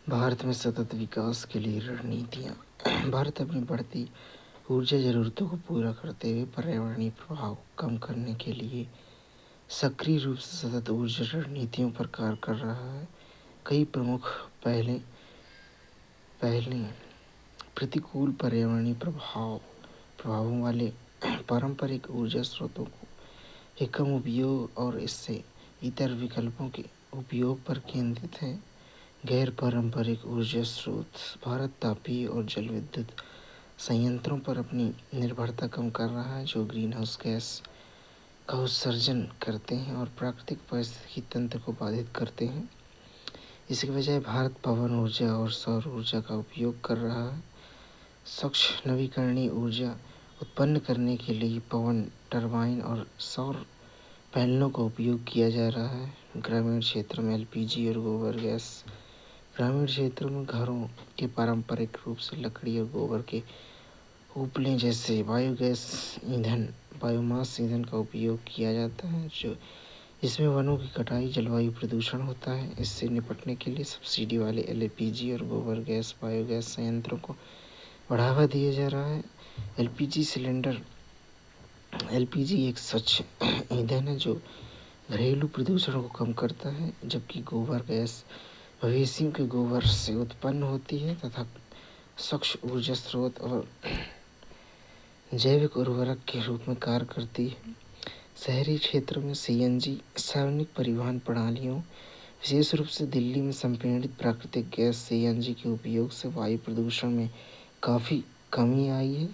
भारत में सतत विकास के लिए रणनीतियाँ। भारत अपनी बढ़ती ऊर्जा ज़रूरतों को पूरा करते हुए पर्यावरणीय प्रभाव को कम करने के लिए सक्रिय रूप से सतत ऊर्जा रणनीतियों पर कार्य कर रहा है। कई प्रमुख पहलें प्रतिकूल पर्यावरणीय प्रभावों वाले पारंपरिक ऊर्जा स्रोतों के कम उपयोग और इससे इतर विकल्पों के उपयोग पर केंद्रित है। गैर पारंपरिक ऊर्जा स्रोत। भारत तापीय और जल विद्युत संयंत्रों पर अपनी निर्भरता कम कर रहा है, जो ग्रीनहाउस गैस का उत्सर्जन करते हैं और प्राकृतिक पारिस्थितिकी तंत्र को बाधित करते हैं। इसके बजाय भारत पवन ऊर्जा और सौर ऊर्जा का उपयोग कर रहा है। स्वच्छ नवीकरणीय ऊर्जा उत्पन्न करने के लिए पवन टरबाइन और सौर पैनलों का उपयोग किया जा रहा है। ग्रामीण क्षेत्रों में एलपीजी और गोबर गैस। ग्रामीण क्षेत्रों में घरों के पारंपरिक रूप से लकड़ी और गोबर के उपले जैसे बायोमास ईंधन का उपयोग किया जाता है, जो इसमें वनों की कटाई, जलवायु प्रदूषण होता है। इससे निपटने के लिए सब्सिडी वाले एलपीजी और गोबर गैस बायोगैस संयंत्रों को बढ़ावा दिया जा रहा है। एलपीजी एक स्वच्छ ईंधन है जो घरेलू प्रदूषण को कम करता है, जबकि गोबर गैस मवेशियों के गोबर से उत्पन्न होती है तथा स्वच्छ ऊर्जा स्रोत और जैविक उर्वरक के रूप में कार्य करती है। शहरी क्षेत्रों में सीएनजी सार्वजनिक परिवहन प्रणालियों, विशेष रूप से दिल्ली में संपीड़ित प्राकृतिक गैस सीएनजी के उपयोग से वायु प्रदूषण में काफ़ी कमी आई है।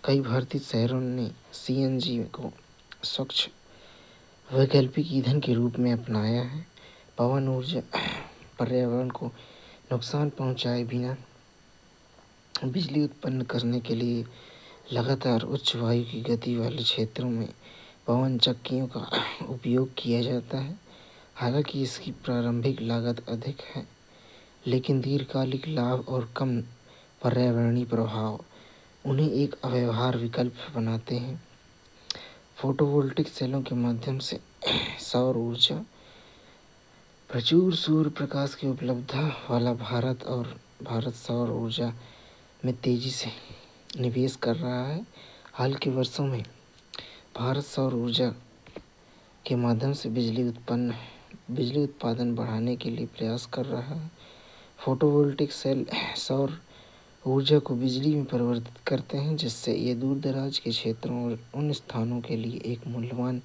कई भारतीय शहरों ने सीएनजी को स्वच्छ वैकल्पिक ईंधन के रूप में अपनाया है। पवन ऊर्जा पर्यावरण को नुकसान पहुंचाए बिना बिजली उत्पन्न करने के लिए लगातार उच्च वायु की गति वाले क्षेत्रों में पवन चक्कियों का उपयोग किया जाता है। हालांकि इसकी प्रारंभिक लागत अधिक है, लेकिन दीर्घकालिक लाभ और कम पर्यावरणीय प्रभाव उन्हें एक अव्यवहार्य विकल्प बनाते हैं। फोटोवोल्टिक सेलों के माध्यम से सौर ऊर्जा। प्रचुर सूर्य प्रकाश की उपलब्धता वाला भारत सौर ऊर्जा में तेजी से निवेश कर रहा है। हाल के वर्षों में भारत सौर ऊर्जा के माध्यम से बिजली उत्पादन बढ़ाने के लिए प्रयास कर रहा है। फोटोवोल्टिक सेल सौर ऊर्जा को बिजली में परिवर्तित करते हैं, जिससे ये दूर दराज के क्षेत्रों और उन स्थानों के लिए एक मूल्यवान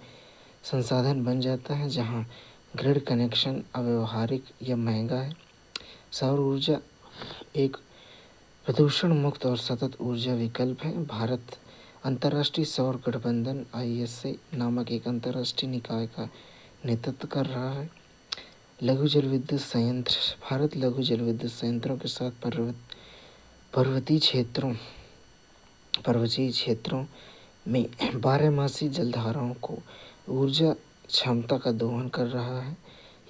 संसाधन बन जाता है जहां ग्रिड कनेक्शन अव्यावहारिक या महंगा है। सौर ऊर्जा एक प्रदूषण मुक्त और सतत ऊर्जा विकल्प है। भारत अंतर्राष्ट्रीय सौर गठबंधन ISA नामक एक अंतर्राष्ट्रीय निकाय का नेतृत्व कर रहा है। लघु जल विद्युत संयंत्र। भारत लघु जल विद्युत संयंत्रों के साथ पर्वतीय क्षेत्रों में बारहमासी जलधाराओं को ऊर्जा क्षमता का दोहन कर रहा है।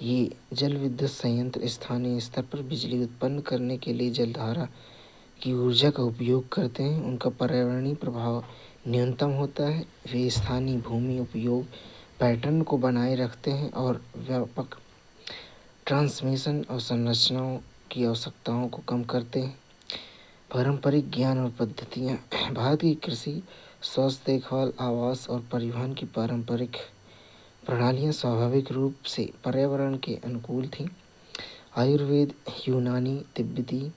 ये जल विद्युत संयंत्र स्थानीय स्तर पर बिजली उत्पन्न करने के लिए जलधारा की ऊर्जा का उपयोग करते हैं। उनका पर्यावरणीय प्रभाव न्यूनतम होता है। वे स्थानीय भूमि उपयोग पैटर्न को बनाए रखते हैं और व्यापक ट्रांसमिशन और संरचनाओं की आवश्यकताओं को कम करते हैं। पारंपरिक ज्ञान और पद्धतियाँ। भारत की कृषि, स्वास्थ्य देखभाल, आवास और परिवहन की पारंपरिक प्रणालियाँ स्वाभाविक रूप से पर्यावरण के अनुकूल थीं। आयुर्वेद, यूनानी, तिब्बती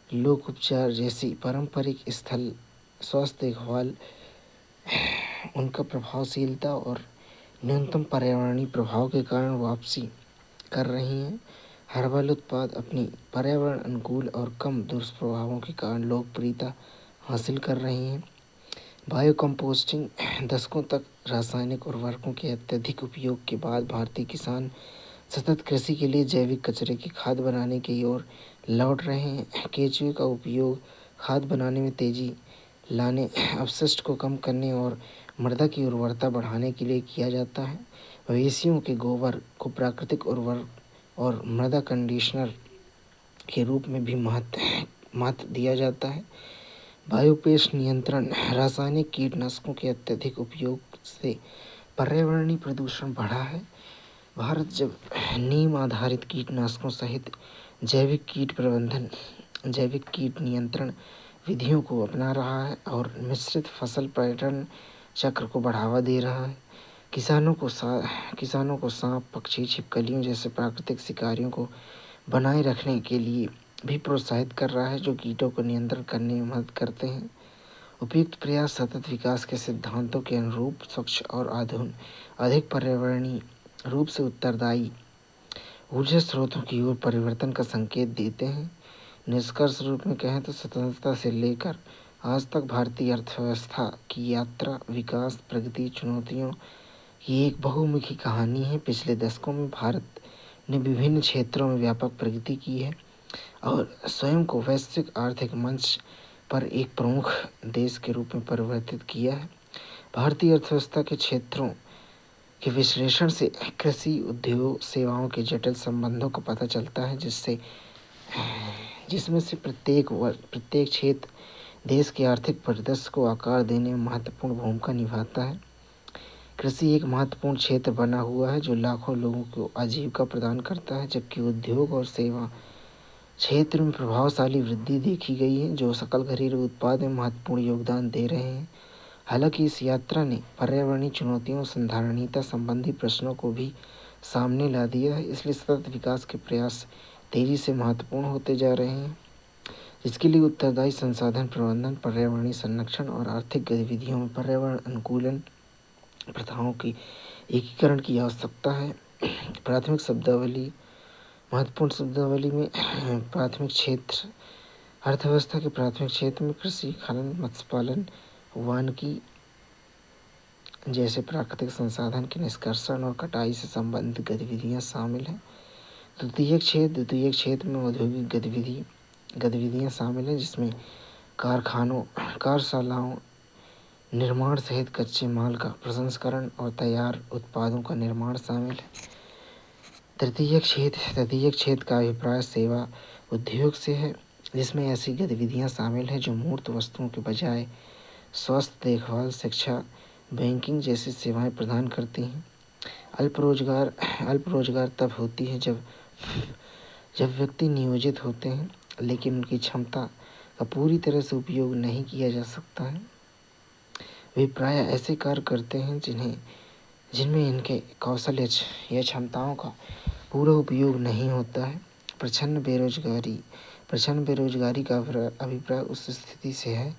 लोक उपचार जैसी पारंपरिक स्थल स्वास्थ्य देखभाल उनका प्रभावशीलता और न्यूनतम पर्यावरणीय प्रभाव के कारण वापसी कर रही हैं। हर्बल उत्पाद अपनी पर्यावरण अनुकूल और कम दुष्प्रभावों के कारण लोकप्रियता हासिल कर रही हैं। बायोकम्पोस्टिंग। दशकों तक रासायनिक उर्वरकों के अत्यधिक उपयोग के बाद भारतीय किसान सतत कृषि के लिए जैविक कचरे की खाद बनाने की ओर लौट रहे हैं। केंचुए का उपयोग खाद बनाने में तेजी लाने, अपशिष्ट को कम करने और मृदा की उर्वरता बढ़ाने के लिए किया जाता है। मवेशियों के गोबर को प्राकृतिक उर्वरक और मृदा कंडीशनर के रूप में भी महत्व दिया जाता है। बायोपेस्ट नियंत्रण। रासायनिक कीटनाशकों के अत्यधिक उपयोग से पर्यावरणीय प्रदूषण बढ़ा है। भारत जब नीम आधारित कीटनाशकों सहित जैविक कीट प्रबंधन, जैविक कीट नियंत्रण विधियों को अपना रहा है और मिश्रित फसल पर्यटन चक्र को बढ़ावा दे रहा है, किसानों को सांप, पक्षी, छिपकलियों जैसे प्राकृतिक शिकारियों को बनाए रखने के लिए भी प्रोत्साहित कर रहा है, जो कीटों को नियंत्रण करने में मदद करते हैं। उपयुक्त प्रयास सतत विकास के सिद्धांतों के अनुरूप स्वच्छ और अधिक पर्यावरणीय रूप से उत्तरदायी ऊर्जा स्रोतों की ओर परिवर्तन का संकेत देते हैं। निष्कर्ष रूप में कहें तो स्वतंत्रता से लेकर आज तक भारतीय अर्थव्यवस्था की यात्रा, विकास, प्रगति, चुनौतियों की एक बहुमुखी कहानी है। पिछले दशकों में भारत ने विभिन्न क्षेत्रों में व्यापक प्रगति की है और स्वयं को वैश्विक आर्थिक मंच पर एक प्रमुख देश के रूप में परिवर्तित किया है। भारतीय अर्थव्यवस्था के क्षेत्रों के विश्लेषण से कृषि, उद्योग, सेवाओं के जटिल संबंधों का पता चलता है, जिसमें से प्रत्येक क्षेत्र देश के आर्थिक परिदृश्य को आकार देने में महत्वपूर्ण भूमिका निभाता है। कृषि एक महत्वपूर्ण क्षेत्र बना हुआ है जो लाखों लोगों को आजीविका प्रदान करता है, जबकि उद्योग और सेवा क्षेत्र में प्रभावशाली वृद्धि देखी गई है, जो सकल घरेलू उत्पाद में महत्वपूर्ण योगदान दे रहे हैं। हालांकि इस यात्रा ने पर्यावरणीय चुनौतियों और संधारणीयता संबंधी प्रश्नों को भी सामने ला दिया है, इसलिए सतत विकास के प्रयास तेजी से महत्वपूर्ण होते जा रहे हैं, जिसके लिए उत्तरदायी संसाधन प्रबंधन, पर्यावरणीय संरक्षण और आर्थिक गतिविधियों में पर्यावरण अनुकूलन प्रथाओं की एकीकरण की आवश्यकता है। प्राथमिक शब्दावली महत्वपूर्ण शब्दावली में प्राथमिक क्षेत्र अर्थव्यवस्था के प्राथमिक क्षेत्र में कृषि, खनन, मत्स्य पालन, वानिकी जैसे प्राकृतिक संसाधन के निष्कर्षण और कटाई से संबंधित गतिविधियां शामिल हैं। द्वितीयक क्षेत्र में औद्योगिक गतिविधियां शामिल हैं, जिसमें कारखानों, कार्यशालाओं, निर्माण सहित कच्चे माल का प्रसंस्करण और तैयार उत्पादों का निर्माण शामिल है। तृतीयक क्षेत्र का अभिप्राय सेवा उद्योग से है, जिसमें ऐसी गतिविधियां शामिल हैं जो मूर्त वस्तुओं के बजाय स्वास्थ्य देखभाल, शिक्षा, बैंकिंग जैसी सेवाएं प्रदान करती हैं। अल्प रोजगार तब होती है जब व्यक्ति नियोजित होते हैं लेकिन उनकी क्षमता का पूरी तरह से उपयोग नहीं किया जा सकता है। वे प्रायः ऐसे कार्य करते हैं जिनमें इनके कौशल या क्षमताओं का पूरा उपयोग नहीं होता है। प्रच्छन्न बेरोजगारी का अभिप्राय उस स्थिति से है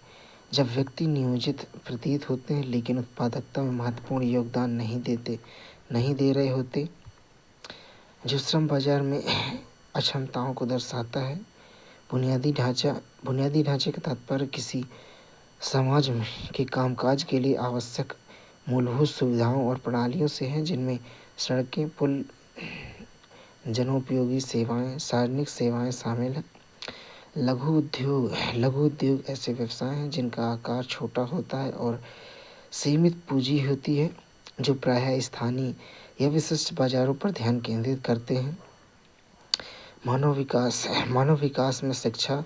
जब व्यक्ति नियोजित प्रतीत होते हैं लेकिन उत्पादकता में महत्वपूर्ण योगदान नहीं दे रहे होते, जो श्रम बाजार में अक्षमताओं को दर्शाता है। बुनियादी ढांचे का तात्पर्य किसी समाज के कामकाज के लिए आवश्यक मूलभूत सुविधाओं और प्रणालियों से है, जिनमें सड़कें, पुल, जनोपयोगी सेवाएं, सार्वजनिक सेवाएं शामिल हैं। लघु उद्योग ऐसे व्यवसाय हैं जिनका आकार छोटा होता है और सीमित पूंजी होती है, जो प्रायः स्थानीय या विशिष्ट बाजारों पर ध्यान केंद्रित करते हैं। मानव विकास में शिक्षा,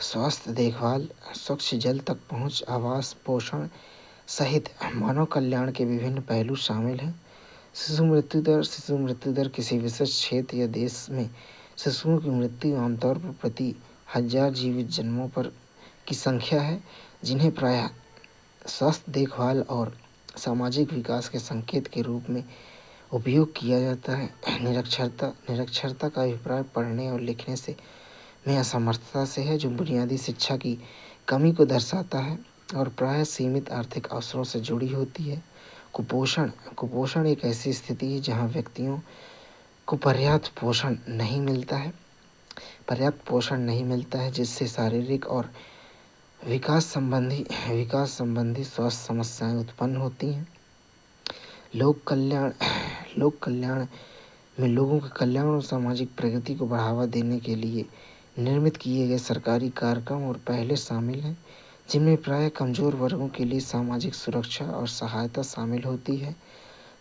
स्वास्थ्य देखभाल, स्वच्छ जल तक पहुंच, आवास, पोषण सहित मानव कल्याण के विभिन्न पहलू शामिल हैं। शिशु मृत्यु दर किसी विशिष्ट क्षेत्र या देश में शिशुओं की मृत्यु आमतौर पर प्रति 1000 जीवित जन्मों पर की संख्या है, जिन्हें प्रायः स्वास्थ्य देखभाल और सामाजिक विकास के संकेत के रूप में उपयोग किया जाता है। निरक्षरता का अभिप्राय पढ़ने और लिखने में असमर्थता से है, जो बुनियादी शिक्षा की कमी को दर्शाता है और प्रायः सीमित आर्थिक अवसरों से जुड़ी होती है। कुपोषण एक ऐसी स्थिति है जहाँ व्यक्तियों को पर्याप्त पोषण नहीं मिलता है, जिससे शारीरिक और विकास संबंधी स्वास्थ्य समस्याएं उत्पन्न होती हैं। लोक कल्याण में लोगों के कल्याण और सामाजिक प्रगति को बढ़ावा देने के लिए निर्मित किए गए सरकारी कार्यक्रम और पहले शामिल हैं, जिनमें प्रायः कमजोर वर्गों के लिए सामाजिक सुरक्षा और सहायता शामिल होती है।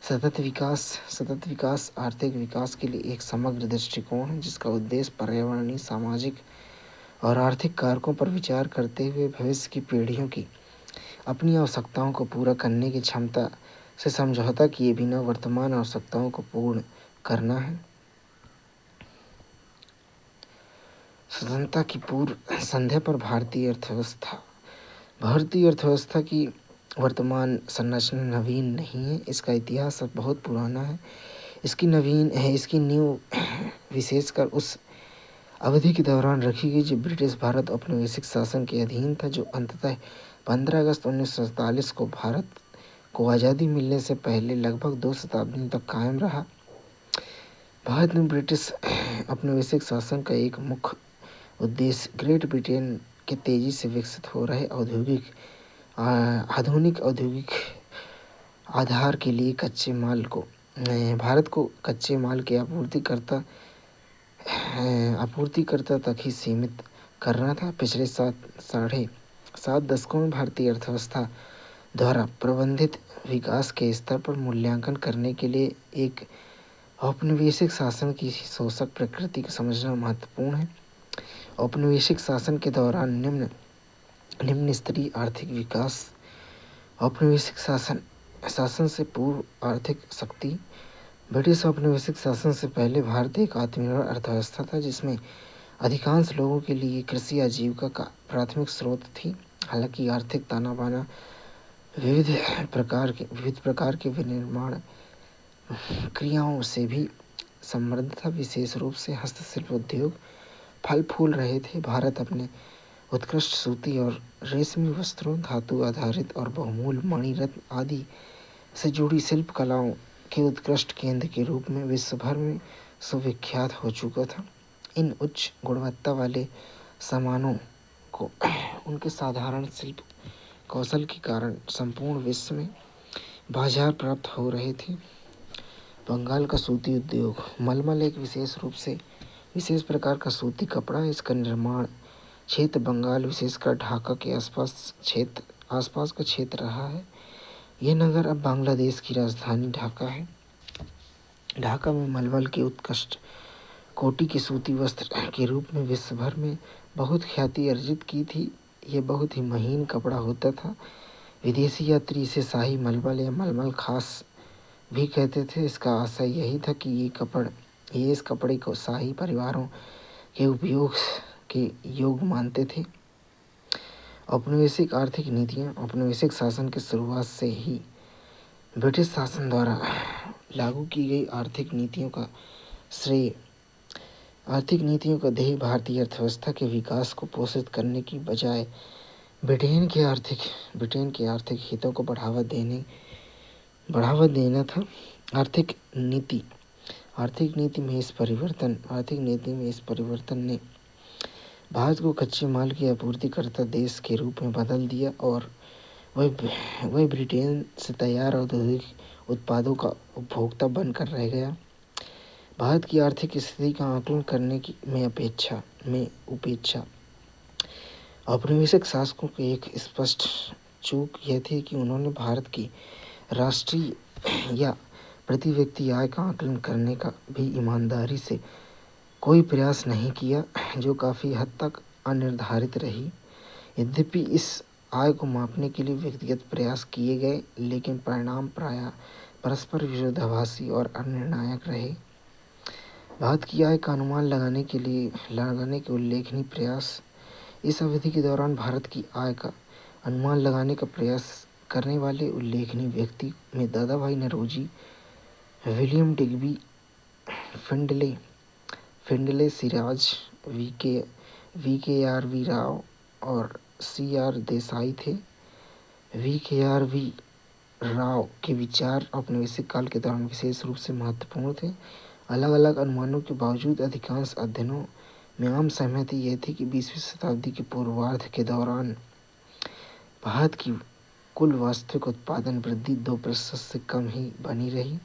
सतत विकास आर्थिक विकास के लिए एक समग्र दृष्टिकोण है, जिसका उद्देश्य पर्यावरणीय, सामाजिक और आर्थिक कारकों पर विचार करते हुए भविष्य की पीढ़ियों की अपनी आवश्यकताओं को पूरा करने की क्षमता से समझौता किए बिना वर्तमान आवश्यकताओं को पूर्ण करना है। स्वतंत्रता की पूर्व संध्या पर भारतीय अर्थव्यवस्था की वर्तमान संरचना नवीन नहीं है। इसका इतिहास अब बहुत पुराना है। इसकी नींव विशेषकर उस अवधि के दौरान रखी गई जब ब्रिटिश भारत औपनिवेशिक शासन के अधीन था, जो अंततः 15 अगस्त 1947 को भारत को आज़ादी मिलने से पहले लगभग 2 शताब्दियों तक कायम रहा। भारत में ब्रिटिश औपनिवेशिक शासन का एक मुख्य उद्देश्य ग्रेट ब्रिटेन के तेजी से विकसित हो रहे आधुनिक औद्योगिक आधार के लिए भारत को कच्चे माल के आपूर्तिकर्ता तक ही सीमित करना था। पिछले साढ़े सात दशकों में भारतीय अर्थव्यवस्था द्वारा प्रबंधित विकास के स्तर पर मूल्यांकन करने के लिए एक औपनिवेशिक शासन की शोषक प्रकृति को समझना महत्वपूर्ण है। औपनिवेशिक शासन के दौरान निम्न स्तरीय आर्थिक विकास। औपनिवेशिक शासन से पूर्व आर्थिक शक्ति। ब्रिटिश औपनिवेशिक शासन से पहले भारत एक आत्मनिर्भर अर्थव्यवस्था था, जिसमें अधिकांश लोगों के लिए कृषि आजीविका का प्राथमिक स्रोत थी। हालांकि आर्थिक ताना-बाना विविध प्रकार के विनिर्माण क्रियाओं से भी समृद्ध था, विशेष रूप से हस्तशिल्प उद्योग फल फूल रहे थे। भारत अपने उत्कृष्ट सूती और रेशमी वस्त्रों, धातु आधारित और बहुमूल्य मणि रत्न आदि से जुड़ी शिल्प कलाओं के उत्कृष्ट केंद्र के रूप में विश्व भर में सुविख्यात हो चुका था। इन उच्च गुणवत्ता वाले सामानों को उनके साधारण शिल्प कौशल के कारण संपूर्ण विश्व में बाजार प्राप्त हो रहे थे। बंगाल का सूती उद्योग। मलमल एक विशेष प्रकार का सूती कपड़ा है। इसका निर्माण क्षेत्र बंगाल, विशेषकर ढाका के आसपास का क्षेत्र रहा है। यह नगर अब बांग्लादेश की राजधानी ढाका है। ढाका में मलमल के उत्कृष्ट कोटि के सूती वस्त्र के रूप में विश्व भर में बहुत ख्याति अर्जित की थी। यह बहुत ही महीन कपड़ा होता था। विदेशी यात्री इसे शाही मलमल या मलमल खास भी कहते थे। इसका आशय यही था कि ये इस कपड़े को शाही परिवारों के उपयोग के योग्य मानते थे। औपनिवेशिक आर्थिक नीतियाँ। औपनिवेशिक शासन की शुरुआत से ही ब्रिटिश शासन द्वारा लागू की गई आर्थिक नीतियों का ध्येय भारतीय अर्थव्यवस्था के विकास को पोषित करने की बजाय ब्रिटेन के आर्थिक हितों को बढ़ावा देना था। आर्थिक नीति में इस परिवर्तन ने भारत को कच्चे माल की आपूर्तिकर्ता देश के रूप में बदल दिया और वह ब्रिटेन से तैयार औद्योगिक उत्पादों का उपभोक्ता बनकर रह गया। भारत की आर्थिक स्थिति का आकलन करने में उपेक्षा। औपनिवेशिक शासकों की एक स्पष्ट चूक यह थी कि उन्होंने भारत की राष्ट्रीय या प्रति व्यक्ति आय का आकलन करने का भी ईमानदारी से कोई प्रयास नहीं किया, जो काफ़ी हद तक अनिर्धारित रही। यद्यपि इस आय को मापने के लिए व्यक्तिगत प्रयास किए गए, लेकिन परिणाम प्रायः परस्पर विरोधाभासी और अनिर्णायक रहे। भारत की आय का अनुमान लगाने के उल्लेखनीय प्रयास। इस अवधि के दौरान भारत की आय का अनुमान लगाने का प्रयास करने वाले उल्लेखनीय व्यक्ति में Dadabhai Naoroji, William Digby, Findlay Shirras, VKRV. Rao और सी.आर. देसाई थे। वी.के.आर.वी. राव के विचार औपनिवेशिक काल के दौरान विशेष रूप से महत्वपूर्ण थे। अलग-अलग अनुमानों के बावजूद अधिकांश अध्ययनों में आम सहमति यह थी कि 20वीं शताब्दी के पूर्वार्ध के दौरान भारत की कुल वास्तविक उत्पादन वृद्धि 2% से कम ही बनी रही।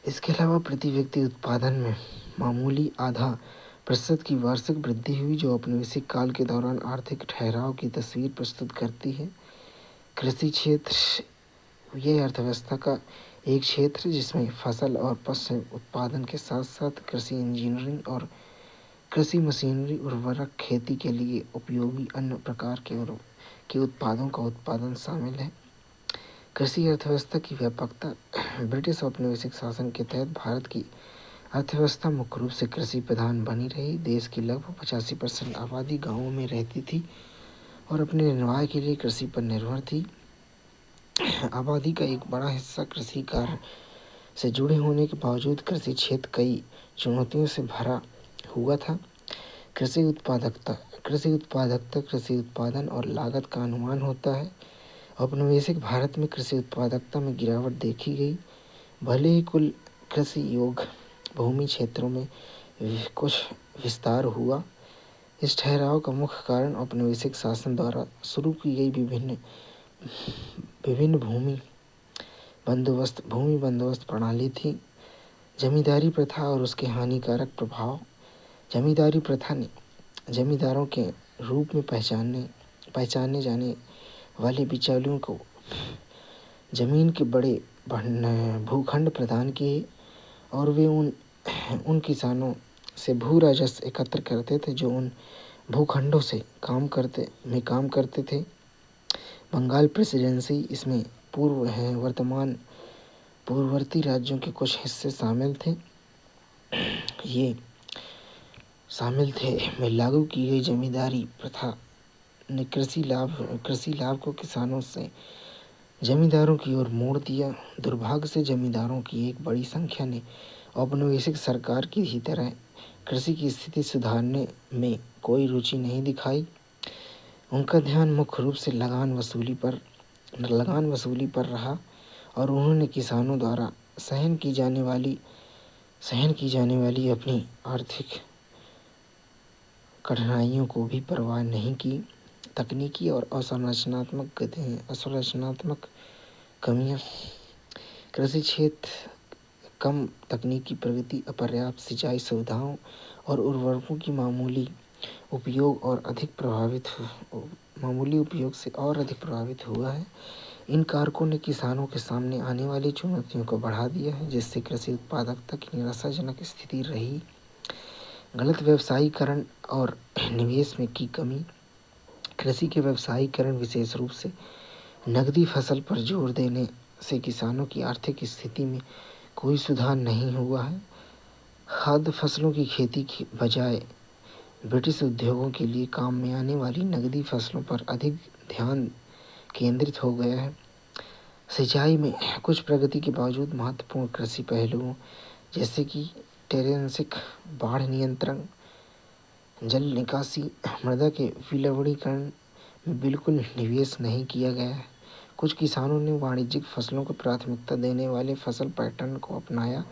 इसके अलावा प्रति व्यक्ति उत्पादन में मामूली आधा प्रतिशत की वार्षिक वृद्धि हुई, जो औपनिवेशिक काल के दौरान आर्थिक ठहराव की तस्वीर प्रस्तुत करती है। कृषि क्षेत्र। यह अर्थव्यवस्था का एक क्षेत्र जिसमें फसल और पशु उत्पादन के साथ साथ कृषि इंजीनियरिंग और कृषि मशीनरी, उर्वरक, खेती के लिए उपयोगी अन्य प्रकार के उत्पादों का उत्पादन शामिल है। कृषि अर्थव्यवस्था की व्यापकता। ब्रिटिश औपनिवेशिक शासन के तहत भारत की अर्थव्यवस्था मुख्य रूप से कृषि प्रधान बनी रही। देश की लगभग 85% आबादी गाँवों में रहती थी और अपने निर्वाह के लिए कृषि पर निर्भर थी। आबादी का एक बड़ा हिस्सा कृषि कार्य से जुड़े होने के बावजूद कृषि क्षेत्र कई चुनौतियों से भरा हुआ था। कृषि उत्पादकता कृषि उत्पादन और लागत का अनुमान होता है। औपनिवेशिक भारत में कृषि उत्पादकता में गिरावट देखी गई। भले ही कुल कृषि योग्य भूमि क्षेत्रों में कुछ विस्तार हुआ। इस ठहराव का मुख्य कारण औपनिवेशिक शासन द्वारा शुरू की गई विभिन्न भूमि बंदोबस्त प्रणाली थी। जमींदारी प्रथा और उसके हानिकारक प्रभाव। जमींदारी प्रथा ने जमींदारों के रूप में पहचाने जाने वाले बिचौलियों को जमीन के बड़े भूखंड प्रदान किए और वे उन किसानों से भू राजस्व एकत्र करते थे जो उन भूखंडों से काम करते थे। बंगाल प्रेसिडेंसी इसमें पूर्ववर्ती राज्यों के कुछ हिस्से शामिल थे में लागू की गई जमींदारी प्रथा ने कृषि लाभ को किसानों से जमींदारों की ओर मोड़ दिया। दुर्भाग्य से जमींदारों की एक बड़ी संख्या ने औपनिवेशिक सरकार की ही तरह कृषि की स्थिति सुधारने में कोई रुचि नहीं दिखाई। उनका ध्यान मुख्य रूप से लगान वसूली पर रहा और उन्होंने किसानों द्वारा सहन की जाने वाली अपनी आर्थिक कठिनाइयों को भी परवाह नहीं की। तकनीकी और असंरचनात्मक कमियां। कृषि क्षेत्र कम तकनीकी प्रगति, अपर्याप्त सिंचाई सुविधाओं और उर्वरकों की मामूली उपयोग से और अधिक प्रभावित हुआ है। इन कारकों ने किसानों के सामने आने वाली चुनौतियों को बढ़ा दिया है, जिससे कृषि उत्पादकता की निराशाजनक स्थिति रही। गलत व्यवसायीकरण और निवेश में की कमी। कृषि के व्यवसायीकरण, विशेष रूप से नकदी फसल पर जोर देने से किसानों की आर्थिक स्थिति में कोई सुधार नहीं हुआ है। खाद्य फसलों की खेती की बजाय ब्रिटिश उद्योगों के लिए काम में आने वाली नकदी फसलों पर अधिक ध्यान केंद्रित हो गया है। सिंचाई में कुछ प्रगति के बावजूद महत्वपूर्ण कृषि पहलुओं जैसे कि टेरेंसिक, बाढ़ नियंत्रण, जल निकासी, मृदा के विलवणीकरण में बिल्कुल निवेश नहीं किया गया है। कुछ किसानों ने वाणिज्यिक फसलों को प्राथमिकता देने वाले फसल पैटर्न को अपनाया,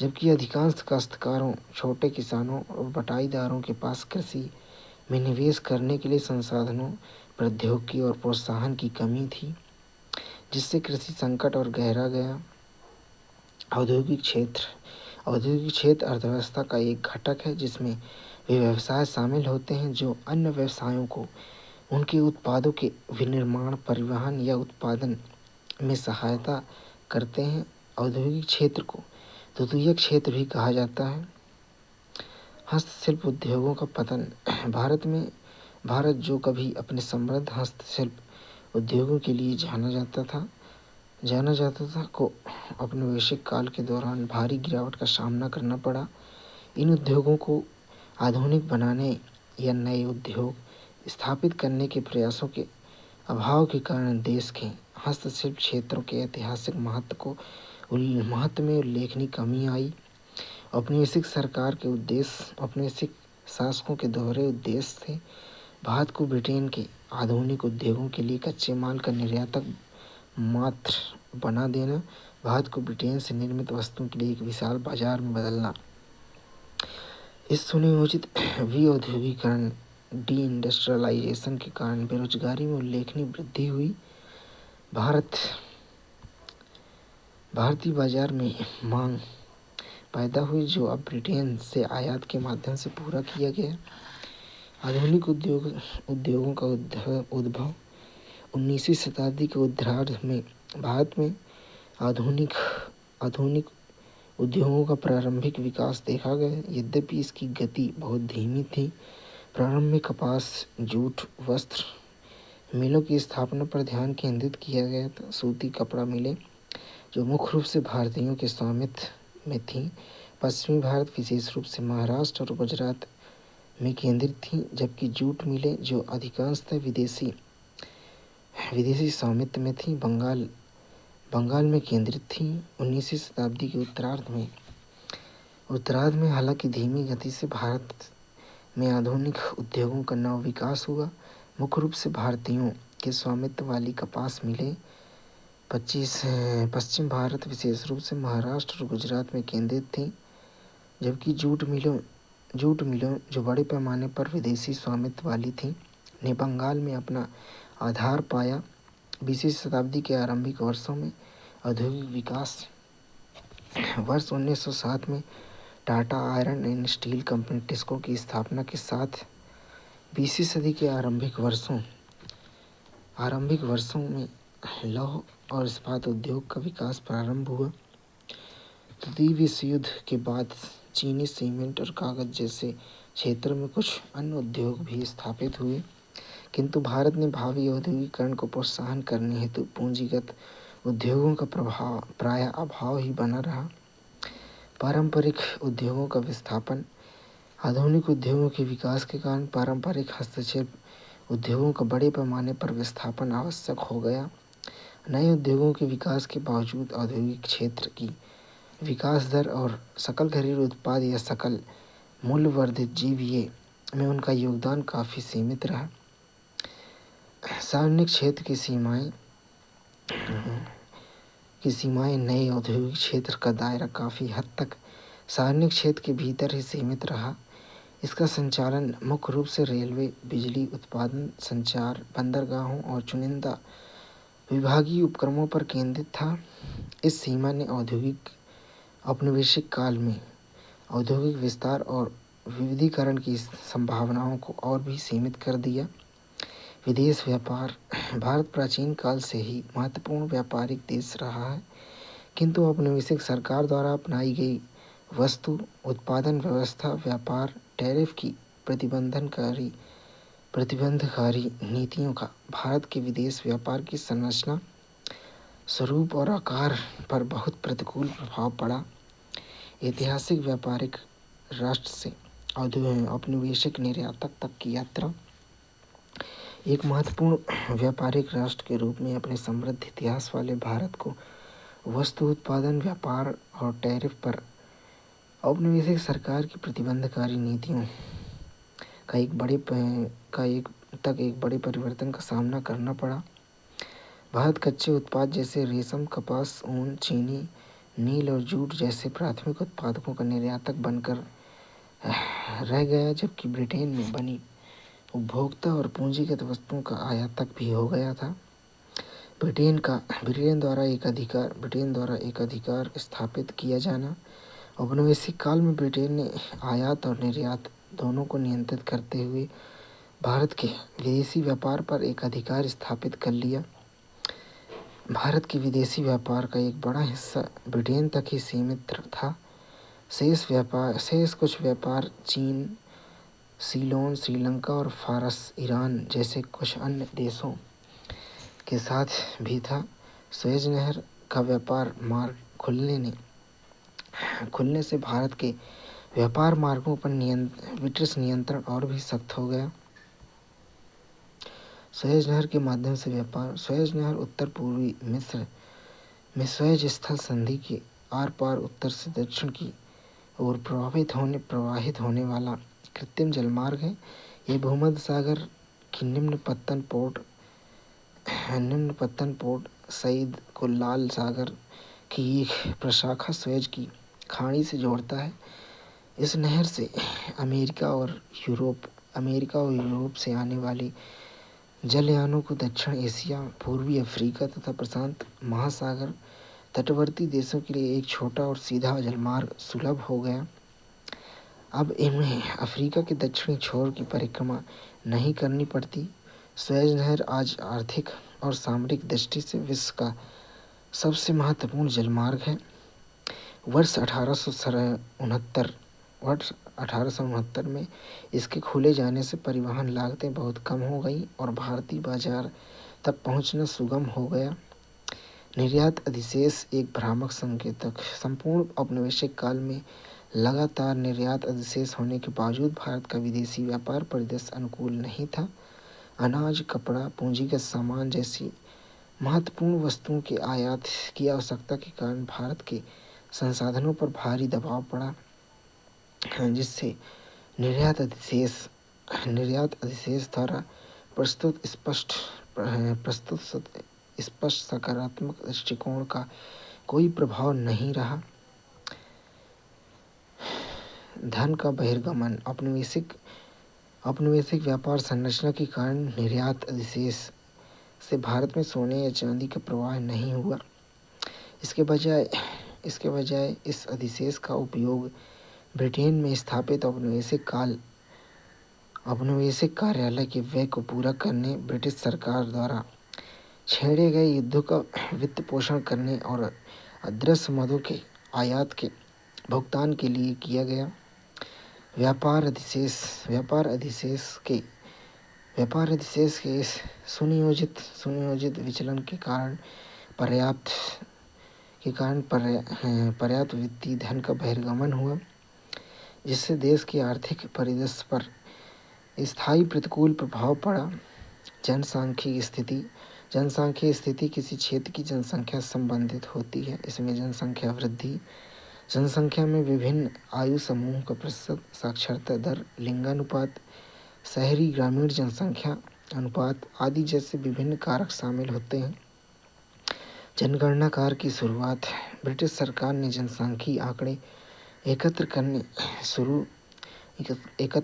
जबकि अधिकांश काश्तकारों, छोटे किसानों और बटाईदारों के पास कृषि में निवेश करने के लिए संसाधनों, प्रौद्योगिकी और प्रोत्साहन की कमी थी, जिससे कृषि संकट और गहरा गया। औद्योगिक क्षेत्र अर्थव्यवस्था का एक घटक है जिसमें वे व्यवसाय शामिल होते हैं जो अन्य व्यवसायों को उनके उत्पादों के विनिर्माण, परिवहन या उत्पादन में सहायता करते हैं। औद्योगिक क्षेत्र को द्वितीयक क्षेत्र भी कहा जाता है। हस्तशिल्प उद्योगों का पतन। भारत जो कभी अपने समृद्ध हस्तशिल्प उद्योगों के लिए जाना जाता था को औपनिवेशिक काल के दौरान भारी गिरावट का सामना करना पड़ा। इन उद्योगों को आधुनिक बनाने या नए उद्योग स्थापित करने के प्रयासों के अभाव के कारण देश के हस्तशिल्प क्षेत्रों के ऐतिहासिक महत्व में उल्लेखनीय कमी आई। औपनिवेशिक शासकों के दोहरे उद्देश्य थे। भारत को ब्रिटेन के आधुनिक उद्योगों के लिए कच्चे माल का निर्यातक मात्र बना देना, भारत को ब्रिटेन से निर्मित वस्तुओं के लिए एक विशाल बाजार में बदलना। इस सुनियोजित विऔद्योगीकरण, डी-इंडस्ट्रियलाइजेशन के कारण बेरोजगारी में उल्लेखनीय वृद्धि हुई। भारतीय बाजार में मांग पैदा हुई जो अब ब्रिटेन से आयात के माध्यम से पूरा किया गया। आधुनिक उद्योगों का उद्भव। 19वीं शताब्दी के उत्तरार्ध में भारत में आधुनिक उद्योगों का प्रारंभिक विकास देखा गया, यद्यपि इसकी गति बहुत धीमी थी। प्रारंभ में कपास, जूट, वस्त्र, मिलों की स्थापना पर ध्यान केंद्रित किया गया था। सूती कपड़ा मिलें जो मुख्य रूप से भारतीयों के स्वामित्व में थीं, पश्चिमी भारत विशेष रूप से महाराष्ट्र और गुजरात में केंद्रित थीं, जबकि जूट मिलें जो अधिकांशतः विदेशी स्वामित्व में थीं, बंगाल में केंद्रित थीं। 19वीं शताब्दी के उत्तरार्ध में हालांकि धीमी गति से भारत में आधुनिक उद्योगों का नव विकास हुआ। मुख्य रूप से भारतीयों के स्वामित्व वाली कपास मिलें पश्चिम भारत विशेष रूप से महाराष्ट्र और गुजरात में केंद्रित थीं, जबकि जूट मिलों जो बड़े पैमाने पर विदेशी स्वामित्व वाली थीं, ने बंगाल में अपना आधार पाया। 20वीं शताब्दी के आरंभिक वर्षों में औद्योगिक विकास वर्ष 1907 में Tata iron and steel company TISCO की स्थापना के साथ 20वीं सदी के आरंभिक वर्षों में लौह और इस्पात उद्योग का विकास प्रारंभ हुआ। द्वितीय विश्व युद्ध के बाद चीनी सीमेंट और कागज जैसे क्षेत्रों में कुछ अन्य उद्योग भी स्थापित हुए, किंतु भारत ने भावी औद्योगिकरण को प्रोत्साहन करने हेतु पूंजीगत उद्योगों का प्रायः अभाव ही बना रहा। पारंपरिक उद्योगों का विस्थापन। आधुनिक उद्योगों के विकास के कारण पारंपरिक हस्तक्षेप उद्योगों का बड़े पैमाने पर विस्थापन आवश्यक हो गया। नए उद्योगों के विकास के बावजूद औद्योगिक क्षेत्र की विकास दर और सकल घरेलू उत्पाद या सकल मूल्य वर्धित जीवीए में उनका योगदान काफ़ी सीमित रहा। सार्वजनिक क्षेत्र की सीमाएं नए औद्योगिक क्षेत्र का दायरा काफ़ी हद तक सार्वजनिक क्षेत्र के भीतर ही सीमित रहा। इसका संचालन मुख्य रूप से रेलवे, बिजली उत्पादन, संचार, बंदरगाहों और चुनिंदा विभागीय उपक्रमों पर केंद्रित था। इस सीमा ने औपनिवेशिक काल में औद्योगिक विस्तार और विविधीकरण की संभावनाओं को और भी सीमित कर दिया। विदेश व्यापार। भारत प्राचीन काल से ही महत्वपूर्ण व्यापारिक देश रहा है, किंतु औपनिवेशिक सरकार द्वारा अपनाई गई वस्तु उत्पादन व्यवस्था, व्यापार टैरिफ की प्रतिबंधकारी नीतियों का भारत के विदेश व्यापार की संरचना, स्वरूप और आकार पर बहुत प्रतिकूल प्रभाव पड़ा। ऐतिहासिक व्यापारिक राष्ट्र से औपनिवेशिक निर्यातक तक की यात्रा। एक महत्वपूर्ण व्यापारिक राष्ट्र के रूप में अपने समृद्ध इतिहास वाले भारत को वस्तु उत्पादन, व्यापार और टैरिफ पर औपनिवेशिक सरकार की प्रतिबंधकारी नीतियों का एक बड़े परिवर्तन का सामना करना पड़ा। भारत कच्चे उत्पाद जैसे रेशम, कपास, ऊन, चीनी, नील और जूट जैसे प्राथमिक उत्पादकों का निर्यातक बनकर रह गया, जबकि ब्रिटेन में बनी उपभोक्ता और पूंजीगत वस्तुओं का आयातक भी हो गया था। ब्रिटेन द्वारा एक अधिकार स्थापित किया जाना। औपनिवेशिक काल में ब्रिटेन ने आयात और निर्यात दोनों को नियंत्रित करते हुए भारत के विदेशी व्यापार पर एक अधिकार स्थापित कर लिया। भारत के विदेशी व्यापार का एक बड़ा हिस्सा ब्रिटेन तक ही सीमित था। शेष कुछ व्यापार चीन, सीलोन, श्रीलंका और फारस, ईरान जैसे कुछ अन्य देशों के साथ भी था। सुएज नहर का व्यापार मार्ग खुलने से भारत के व्यापार मार्गों पर ब्रिटिश नियंत्रण और भी सख्त हो गया। सुएज नहर के माध्यम से व्यापार। सुएज नहर उत्तर पूर्वी मिस्र में सुएज स्थल संधि के आर पार उत्तर से दक्षिण की ओर प्रवाहित होने वाला कृत्रिम जलमार्ग है। यह भूमध्य सागर की निम्न पत्तन पोर्ट सईद को लाल सागर की एक प्रशाखा सुएज की खाड़ी से जोड़ता है। इस नहर से अमेरिका और यूरोप से आने वाली जलयानों को दक्षिण एशिया, पूर्वी अफ्रीका तथा प्रशांत महासागर तटवर्ती देशों के लिए एक छोटा और सीधा जलमार्ग सुलभ हो गया। अब इन्हें अफ्रीका के दक्षिणी छोर की परिक्रमा नहीं करनी पड़ती। सुएज नहर आज आर्थिक और सामरिक दृष्टि से विश्व का सबसे महत्वपूर्ण जलमार्ग है। वर्ष 1869 में इसके खुले जाने से परिवहन लागतें बहुत कम हो गईं और भारतीय बाजार तक पहुंचना सुगम हो गया। निर्यात अधिशेष एक भ्रामक संकेतक। संपूर्ण औपनिवेशिक काल में लगातार निर्यात अधिशेष होने के बावजूद भारत का विदेशी व्यापार परिदृश्य अनुकूल नहीं था। अनाज, कपड़ा, पूंजीगत सामान जैसी महत्वपूर्ण वस्तुओं के आयात की आवश्यकता के कारण भारत के संसाधनों पर भारी दबाव पड़ा, जिससे निर्यात अधिशेष द्वारा प्रस्तुत स्पष्ट सकारात्मक दृष्टिकोण का कोई प्रभाव नहीं रहा। धन का बहिर्गमन। औपनिवेशिक व्यापार संरचना के कारण निर्यात अधिशेष से भारत में सोने या चांदी का प्रवाह नहीं हुआ। इसके बजाय इस अधिशेष का उपयोग ब्रिटेन में स्थापित औपनिवेशिक कार्यालय के व्यय को पूरा करने, ब्रिटिश सरकार द्वारा छेड़े गए युद्धों का वित्त पोषण करने और अदृश्य मदों के आयात के भुगतान के लिए किया गया। व्यापार अधिशेष के इस सुनियोजित विचलन के कारण पर्याप्त वित्तीय धन का बहिर्गमन हुआ, जिससे देश के आर्थिक परिदृश्य पर स्थायी प्रतिकूल प्रभाव पड़ा। जनसांख्यिकी स्थिति किसी क्षेत्र की जनसंख्या से संबंधित होती है। इसमें जनसंख्या वृद्धि, जनसंख्या में विभिन्न आयु समूहों का प्रतिशत, साक्षरता दर, लिंगानुपात, शहरी ग्रामीण जनसंख्या अनुपात आदि जैसे विभिन्न कारक शामिल होते हैं। जनगणना कार्य की शुरुआत। ब्रिटिश सरकार ने जनसांख्यिकी आंकड़े एकत्र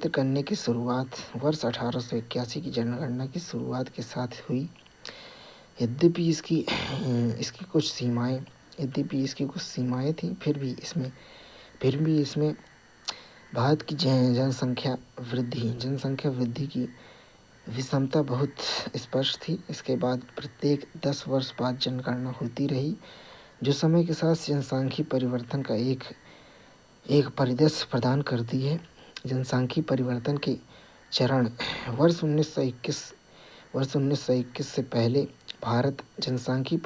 करने की शुरुआत वर्ष 1881 की जनगणना की शुरुआत के साथ हुई। यद्यपि इसकी कुछ सीमाएं थीं, फिर भी इसमें भारत की जनसंख्या वृद्धि की विषमता बहुत स्पष्ट थी। इसके बाद प्रत्येक 10 वर्ष बाद जनगणना होती रही, जो समय के साथ जनसांख्यिकी परिवर्तन का एक परिदृश्य प्रदान करती है। जनसांख्यिकी परिवर्तन के चरण। वर्ष 1921 से पहले भारत जनसांख्यिकी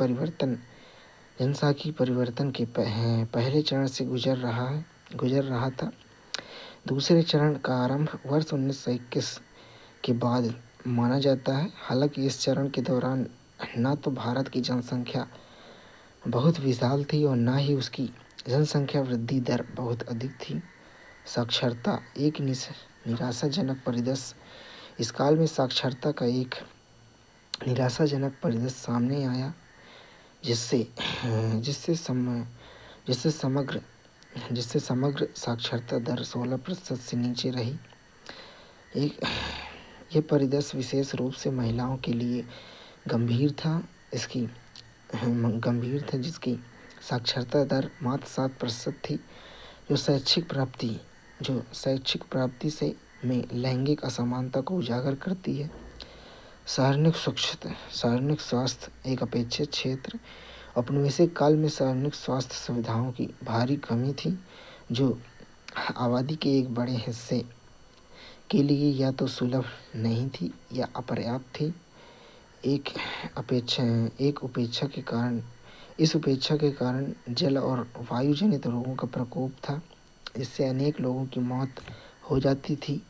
परिवर्तन के पहले चरण से गुजर रहा था। दूसरे चरण का आरंभ वर्ष 1921 के बाद माना जाता है। हालांकि इस चरण के दौरान न तो भारत की जनसंख्या बहुत विशाल थी और न ही उसकी जनसंख्या वृद्धि दर बहुत अधिक थी। साक्षरता एक निराशाजनक परिदृश्य। इस काल में साक्षरता का एक निराशाजनक परिदृश्य सामने आया, जिससे समग्र साक्षरता दर 16% से नीचे रही। यह परिदृश्य विशेष रूप से महिलाओं के लिए गंभीर था, जिसकी साक्षरता दर मात्र 7% थी, जो शैक्षिक प्राप्ति से में लैंगिक असमानता को उजागर करती है। सार्वजनिक स्वास्थ्य एक अपेक्षित क्षेत्र। औपनिवेशिक काल में सार्वजनिक स्वास्थ्य सुविधाओं की भारी कमी थी, जो आबादी के एक बड़े हिस्से के लिए या तो सुलभ नहीं थी या अपर्याप्त थी। इस उपेक्षा के कारण जल और वायु जनित रोगों का प्रकोप था, जिससे अनेक लोगों की मौत हो जाती थी।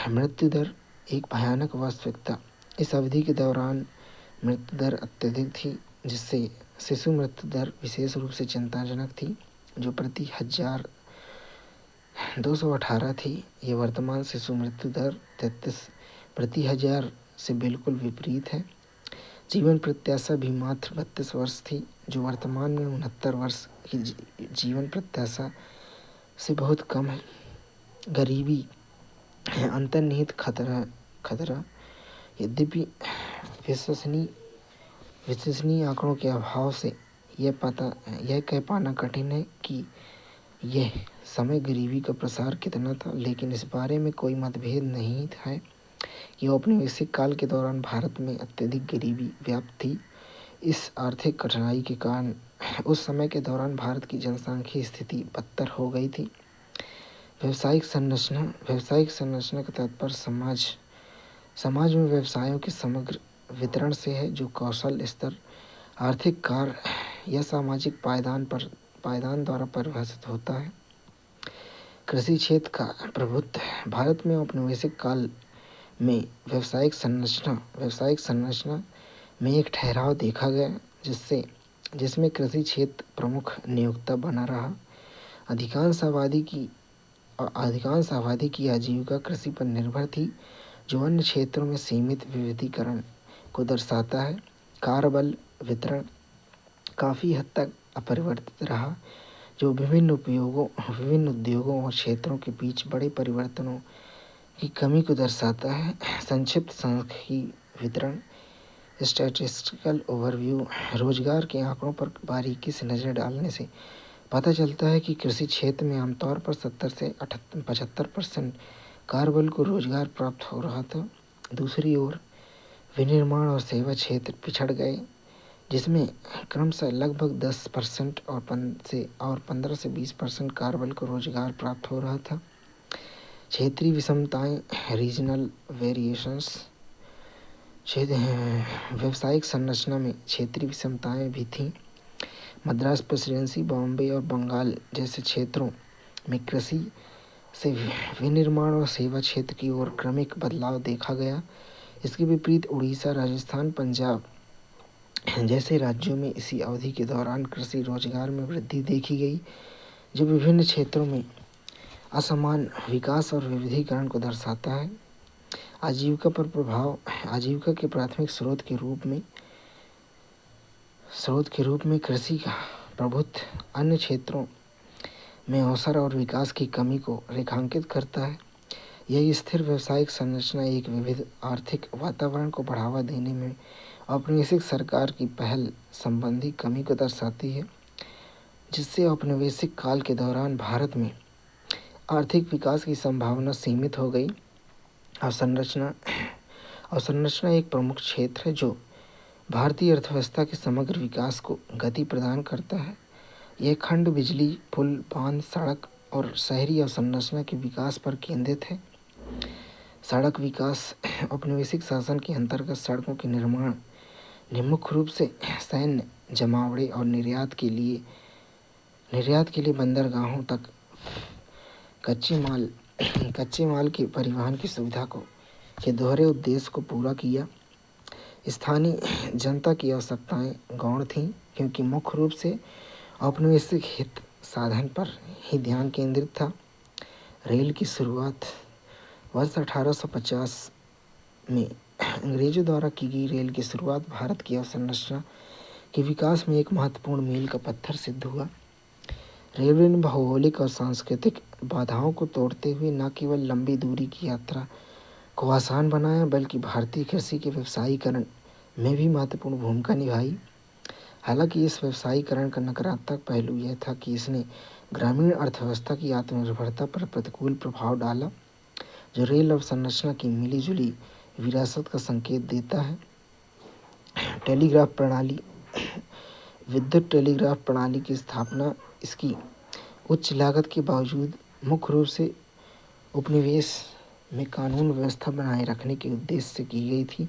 मृत्यु दर एक भयानक वास्तविकता। इस अवधि के दौरान मृत्यु दर अत्यधिक थी, जिससे शिशु मृत्यु दर विशेष रूप से चिंताजनक थी, जो प्रति 1000 218 थी। यह वर्तमान शिशु मृत्यु दर 33 प्रति 1000 से बिल्कुल विपरीत है। जीवन प्रत्याशा भी मात्र 32 वर्ष थी, जो वर्तमान में 69 वर्ष की जीवन प्रत्याशा से बहुत कम है। गरीबी अंतर्निहित खतरा। यद्यपि विश्वसनीय आंकड़ों के अभाव से यह कह पाना कठिन है कि यह समय गरीबी का प्रसार कितना था, लेकिन इस बारे में कोई मतभेद नहीं है कि औपनिवेशिक काल के दौरान भारत में अत्यधिक गरीबी व्याप्त थी। इस आर्थिक कठिनाई के कारण उस समय के दौरान भारत की जनसांख्यिकी स्थिति बदतर हो गई थी। व्यावसायिक संरचना का तात्पर्य समाज में व्यवसायों के समग्र वितरण से है, जो कौशल स्तर, आर्थिक कार्य या सामाजिक पायदान द्वारा परिभाषित होता है। कृषि क्षेत्र का प्रभुत्व। भारत में औपनिवेशिक काल में व्यावसायिक संरचना में एक ठहराव देखा गया, जिसमें कृषि क्षेत्र प्रमुख नियोक्ता बना रहा। अधिकांश आबादी की आजीविका कृषि पर निर्भर थी, जो अन्य क्षेत्रों में सीमित विविधीकरण को दर्शाता है। कार्यबल वितरण काफ़ी हद तक अपरिवर्तित रहा, जो विभिन्न उद्योगों और क्षेत्रों के बीच बड़े परिवर्तनों की कमी को दर्शाता है। संक्षिप्त सांख्यिकी वितरण, स्टैटिस्टिकल ओवरव्यू। रोजगार के आंकड़ों पर बारीकी से नज़र डालने से पता चलता है कि कृषि क्षेत्र में आमतौर पर 70 से 75% कार्यबल को रोजगार प्राप्त हो रहा था। दूसरी ओर विनिर्माण और सेवा क्षेत्र पिछड़ गए, जिसमें क्रमशः लगभग 10% और 15 से 20% कार्यबल को रोजगार प्राप्त हो रहा था। क्षेत्रीय विषमताएं, रीजनल वेरिएशंस। व्यावसायिक संरचना में क्षेत्रीय विषमताएं भी थीं। मद्रास प्रेसिडेंसी, बॉम्बे और बंगाल जैसे क्षेत्रों में कृषि से विनिर्माण और सेवा क्षेत्र की ओर क्रमिक बदलाव देखा गया। इसके विपरीत उड़ीसा, राजस्थान, पंजाब जैसे राज्यों में इसी अवधि के दौरान कृषि रोजगार में वृद्धि देखी गई, जो विभिन्न क्षेत्रों में असमान विकास और विविधीकरण को दर्शाता है। आजीविका पर प्रभाव। आजीविका के प्राथमिक स्रोत के रूप में कृषि का प्रभुत्व अन्य क्षेत्रों में अवसर और विकास की कमी को रेखांकित करता है। यह स्थिर व्यावसायिक संरचना एक विविध आर्थिक वातावरण को बढ़ावा देने में औपनिवेशिक सरकार की पहल संबंधी कमी को दर्शाती है, जिससे औपनिवेशिक काल के दौरान भारत में आर्थिक विकास की संभावना सीमित हो गई। अवसंरचना एक प्रमुख क्षेत्र है जो भारतीय अर्थव्यवस्था के समग्र विकास को गति प्रदान करता है। यह खंड बिजली, पुल, बांध, सड़क और शहरी अवसंरचना के विकास पर केंद्रित है। सड़क विकास। औपनिवेशिक शासन के अंतर्गत सड़कों के निर्माण ने मुख्य रूप से सैन्य जमावड़े और निर्यात के लिए बंदरगाहों तक कच्चे माल के परिवहन की सुविधा के दोहरे उद्देश्य को पूरा किया। स्थानीय जनता की आवश्यकताएं गौण थीं, क्योंकि मुख्य रूप से औपनिवेशिक हित साधन पर ही ध्यान केंद्रित था। रेल की शुरुआत। वर्ष 1850 में अंग्रेजों द्वारा की गई रेल की शुरुआत भारत की अवसंरचना के विकास में एक महत्वपूर्ण मील का पत्थर सिद्ध हुआ। रेलवे ने भौगोलिक और सांस्कृतिक बाधाओं को तोड़ते हुए न केवल लंबी दूरी की यात्रा को आसान बनाया, बल्कि भारतीय कृषि के व्यवसायीकरण में भी महत्वपूर्ण भूमिका निभाई। हालांकि इस व्यवसायीकरण का नकारात्मक पहलू यह था कि इसने ग्रामीण अर्थव्यवस्था की आत्मनिर्भरता पर प्रतिकूल प्रभाव डाला, जो रेल अवसंरचना की मिली-जुली विरासत का संकेत देता है। टेलीग्राफ प्रणाली। विद्युत टेलीग्राफ प्रणाली की स्थापना इसकी उच्च लागत के बावजूद मुख्य रूप से उपनिवेश में कानून व्यवस्था बनाए रखने के उद्देश्य से की गई थी।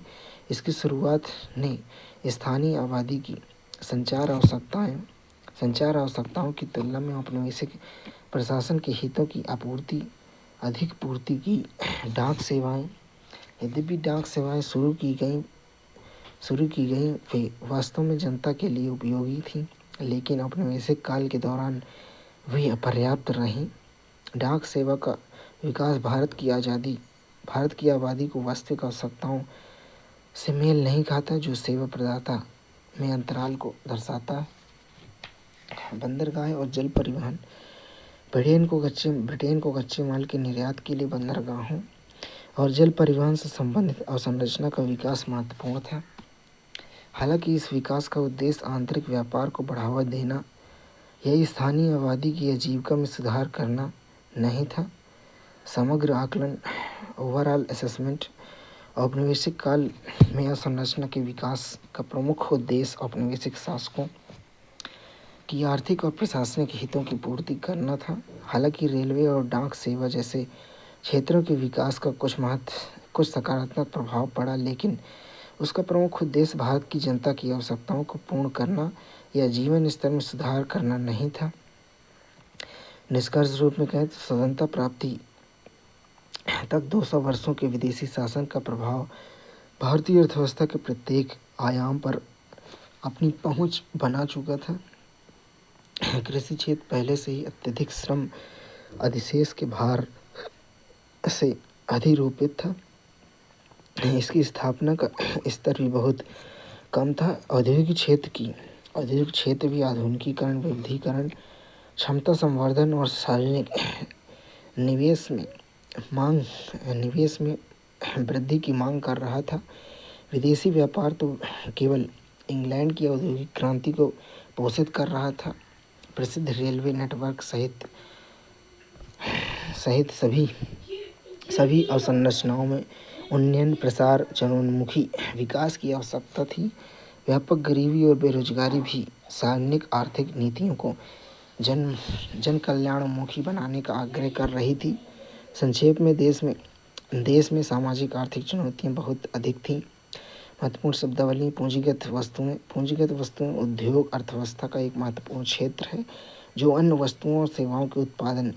इसकी शुरुआत ने स्थानीय आबादी की संचार आवश्यकताओं की तुलना में औपनिवेशिक प्रशासन के हितों की अधिक पूर्ति की। डाक सेवाएं। यद्यपि डाक सेवाएं शुरू की गई वे वास्तव में जनता के लिए उपयोगी थीं, लेकिन औपनिवेशिक काल के दौरान वे अपर्याप्त रहीं। डाक सेवा का विकास भारत की आबादी को वास्तविक आवश्यकताओं से मेल नहीं खाता, जो सेवा प्रदाता में अंतराल को दर्शाता है। बंदरगाह और जल परिवहन। ब्रिटेन को कच्चे माल के निर्यात के लिए बंदरगाहों और जल परिवहन से संबंधित अवसंरचना का विकास महत्वपूर्ण था। हालांकि इस विकास का उद्देश्य आंतरिक व्यापार को बढ़ावा देना या स्थानीय आबादी की आजीविका में सुधार करना नहीं था। समग्र आकलन, ओवरऑल असेसमेंट। औपनिवेशिक काल में अवसंरचना के विकास का प्रमुख उद्देश्य औपनिवेशिक शासकों की आर्थिक और प्रशासनिक हितों की पूर्ति करना था। हालांकि रेलवे और डाक सेवा जैसे क्षेत्रों के विकास का कुछ सकारात्मक प्रभाव पड़ा, लेकिन उसका प्रमुख उद्देश्य भारत की जनता की आवश्यकताओं को पूर्ण करना या जीवन स्तर में सुधार करना नहीं था। निष्कर्ष रूप में कहें तो स्वतंत्रता प्राप्ति तक 200 वर्षों के विदेशी शासन का प्रभाव भारतीय अर्थव्यवस्था के प्रत्येक आयाम पर अपनी पहुंच बना चुका था। कृषि क्षेत्र पहले से ही अत्यधिक श्रम अधिशेष के भार से अधिरूपित था। इसकी स्थापना का स्तर भी बहुत कम था। औद्योगिक क्षेत्र भी आधुनिकीकरण, विविधीकरण, क्षमता संवर्धन और सार्वजनिक निवेश में वृद्धि की मांग कर रहा था। विदेशी व्यापार तो केवल इंग्लैंड की औद्योगिक क्रांति को पोषित कर रहा था। प्रसिद्ध रेलवे नेटवर्क सहित सभी अवसंरचनाओं में उन्नयन, प्रसार, जनोन्मुखी विकास की आवश्यकता थी। व्यापक गरीबी और बेरोजगारी भी सार्वजनिक आर्थिक नीतियों को जन कल्याणोन्मुखी बनाने का आग्रह कर रही थी। संक्षेप में देश में सामाजिक आर्थिक चुनौतियां बहुत अधिक थीं। महत्वपूर्ण शब्दावली: पूंजीगत वस्तुएं उद्योग अर्थव्यवस्था का एक महत्वपूर्ण क्षेत्र है जो अन्य वस्तुओं और सेवाओं के उत्पादन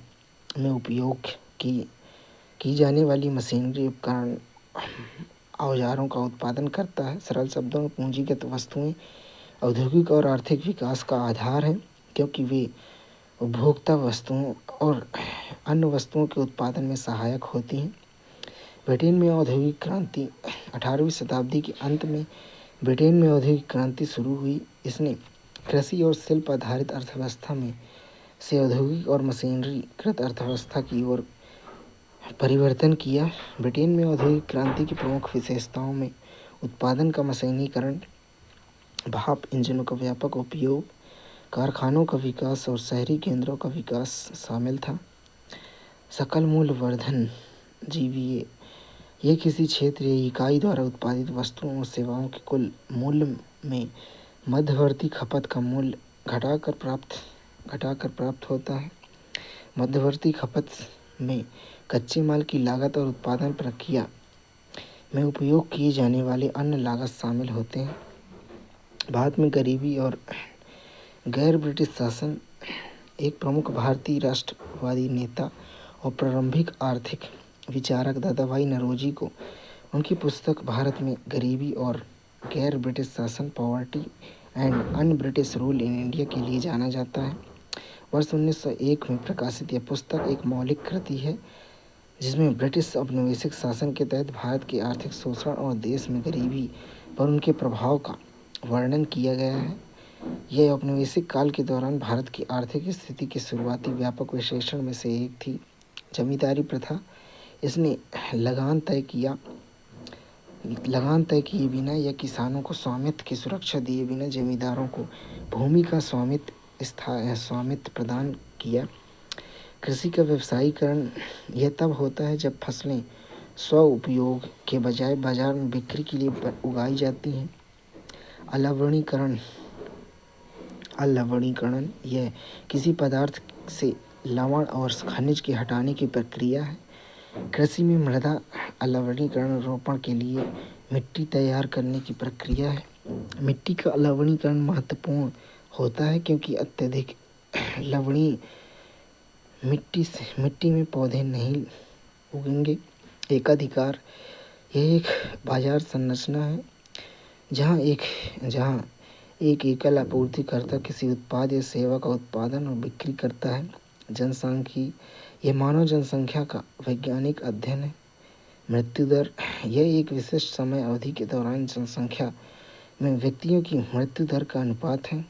में उपयोग की जाने वाली मशीनरी, उपकरण, औजारों का उत्पादन करता है। सरल शब्दों में पूंजीगत वस्तुएं औद्योगिक और आर्थिक विकास का आधार हैं, क्योंकि वे उपभोक्ता वस्तुओं और अन्य वस्तुओं के उत्पादन में सहायक होती हैं। ब्रिटेन में औद्योगिक क्रांति: 18वीं शताब्दी के अंत में ब्रिटेन में औद्योगिक क्रांति शुरू हुई। इसने कृषि और शिल्प आधारित अर्थव्यवस्था में से औद्योगिक और मशीनरीकृत अर्थव्यवस्था की ओर परिवर्तन किया। ब्रिटेन में औद्योगिक क्रांति की प्रमुख विशेषताओं में उत्पादन का मशीनीकरण, भाप इंजनों का व्यापक उपयोग, कारखानों का विकास और शहरी केंद्रों का विकास शामिल था। सकल मूल्य वर्धन (जीवीए) यह किसी क्षेत्र या इकाई द्वारा उत्पादित वस्तुओं और सेवाओं के कुल मूल्य में मध्यवर्ती खपत का मूल्य घटाकर प्राप्त होता है। मध्यवर्ती खपत में कच्चे माल की लागत और उत्पादन प्रक्रिया में उपयोग किए जाने वाले अन्य लागत शामिल होते हैं। भारत में गरीबी और गैर ब्रिटिश शासन: एक प्रमुख भारतीय राष्ट्रवादी नेता और प्रारंभिक आर्थिक विचारक दादाभाई नौरोजी को उनकी पुस्तक भारत में गरीबी और गैर ब्रिटिश शासन, poverty and un British rule in India के लिए जाना जाता है। वर्ष 1901 में प्रकाशित यह पुस्तक एक मौलिक कृति है जिसमें ब्रिटिश औपनिवेशिक शासन के तहत भारत के आर्थिक शोषण और देश में गरीबी पर उनके प्रभाव का वर्णन किया गया है। यह औपनिवेशिक काल के दौरान भारत की आर्थिक स्थिति के शुरुआती व्यापक विश्लेषण में से एक थी। जमींदारी प्रथा: इसने लगान तय किए बिना या किसानों को स्वामित्व की सुरक्षा दिए बिना जमींदारों को भूमि का स्वामित्व प्रदान किया। कृषि का व्यवसायीकरण: यह तब होता है जब फसलें स्व उपयोग के बजाय बाजार में बिक्री के लिए उगाई जाती हैं। अलवणीकरण: यह किसी पदार्थ से लवण और खनिज के हटाने की प्रक्रिया है। कृषि में मृदा अलवणीकरण रोपण के लिए मिट्टी तैयार करने की प्रक्रिया है। मिट्टी का अलवणीकरण महत्वपूर्ण होता है क्योंकि अत्यधिक लवणीय मिट्टी में पौधे नहीं उगेंगे। एकाधिकार: यह एक बाजार संरचना है जहां एक एकल आपूर्तिकर्ता किसी उत्पाद या सेवा का उत्पादन और बिक्री करता है। जनसांख्यिकी: यह मानव जनसंख्या का वैज्ञानिक अध्ययन है। मृत्यु दर: यह एक विशिष्ट समय अवधि के दौरान जनसंख्या में व्यक्तियों की मृत्यु दर का अनुपात है।